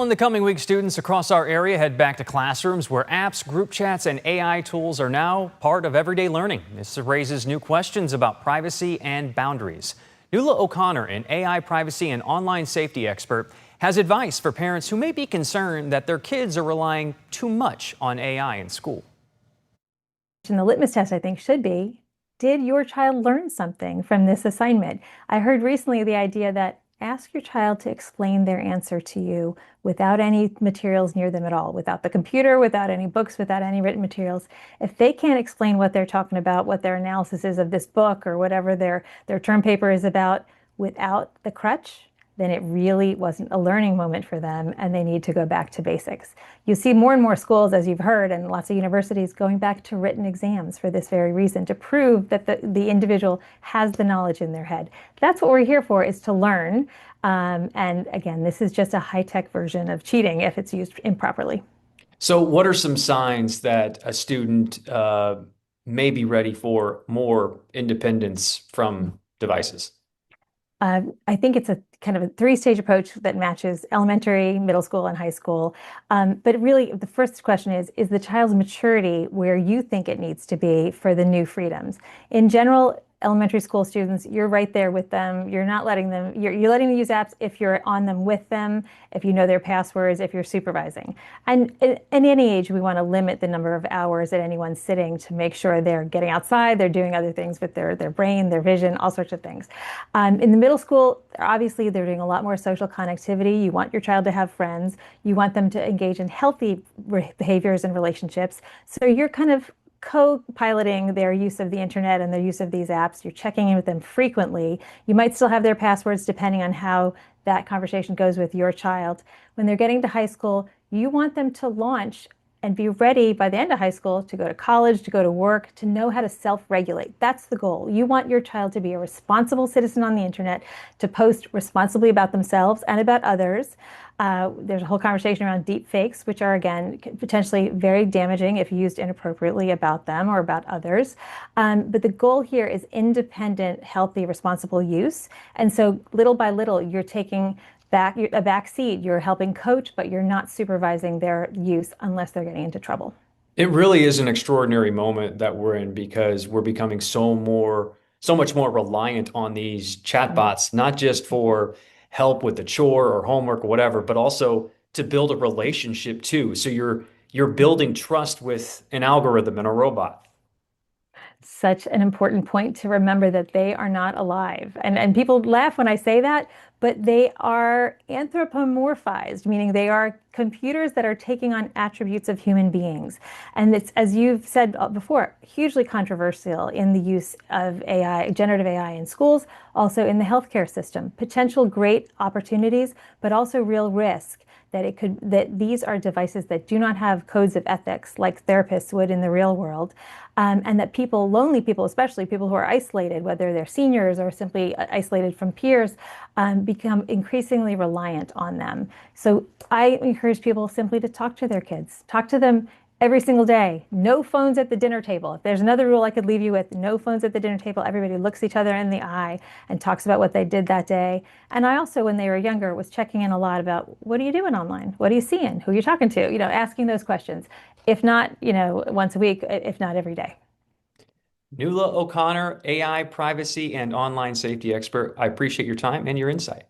In the coming weeks, students across our area head back to classrooms where apps, group chats, and AI tools are now part of everyday learning. This raises new questions about privacy and boundaries. Nuala O'Connor, an AI privacy and online safety expert, has advice for parents who may be concerned that their kids are relying too much on AI in school. And the litmus test, I think, should be, did your child learn something from this assignment? I heard recently the idea that ask your child to explain their answer to you without any materials near them at all, without the computer, without any books, without any written materials. If they can't explain what they're talking about, what their analysis is of this book or whatever their term paper is about without the crutch, then it really wasn't a learning moment for them and they need to go back to basics. You see more and more schools, as you've heard, and lots of universities going back to written exams for this very reason, to prove that the individual has the knowledge in their head. That's what we're here for, is to learn. And again, this is just a high-tech version of cheating if it's used improperly. So what are some signs that a student may be ready for more independence from devices? I think it's a kind of a three-stage approach that matches elementary, middle school, and high school. But really, the first question is the child's maturity where you think it needs to be for the new freedoms? In general, elementary school students, you're right there with them. You're not letting them, you're letting them use apps if you're on them with them, if you know their passwords, if you're supervising. And at any age, we want to limit the number of hours at any one sitting to make sure they're getting outside, they're doing other things with their brain, their vision, all sorts of things. In the middle school, obviously, they're doing a lot more social connectivity. You want your child to have friends. You want them to engage in healthy behaviors and relationships. So you're kind of co-piloting their use of the internet and their use of these apps. You're checking in with them frequently. You might still have their passwords depending on how that conversation goes with your child. When they're getting to high school, you want them to launch and be ready by the end of high school to go to college, to go to work, to know how to self-regulate. That's the goal. You want your child to be a responsible citizen on the internet, to post responsibly about themselves and about others. There's a whole conversation around deep fakes, which are, again, potentially very damaging if used inappropriately about them or about others. But the goal here is independent, healthy, responsible use. And so little by little, you're taking a back seat. You're helping coach, but you're not supervising their use unless they're getting into trouble. It really is an extraordinary moment that we're in because we're becoming so much more reliant on these chatbots, not just for help with the chore or homework or whatever, but also to build a relationship too. So you're building trust with an algorithm and a robot. Such an important point to remember that they are not alive. And people laugh when I say that, but they are anthropomorphized, meaning they are computers that are taking on attributes of human beings. And it's, as you've said before, hugely controversial in the use of AI, generative AI in schools, also in the healthcare system. Potential great opportunities, but also real risk that these are devices that do not have codes of ethics like therapists would in the real world, and that people, lonely people, especially people who are isolated, whether they're seniors or simply isolated from peers, become increasingly reliant on them. So I encourage people simply to talk to their kids, talk to them every single day. No phones at the dinner table. If there's another rule I could leave you with, no phones at the dinner table. Everybody looks each other in the eye and talks about what they did that day. And I also, when they were younger, was checking in a lot about, what are you doing online? What are you seeing? Who are you talking to? Asking those questions. If not, once a week, if not every day. Nuala O'Connor, AI privacy and online safety expert. I appreciate your time and your insight.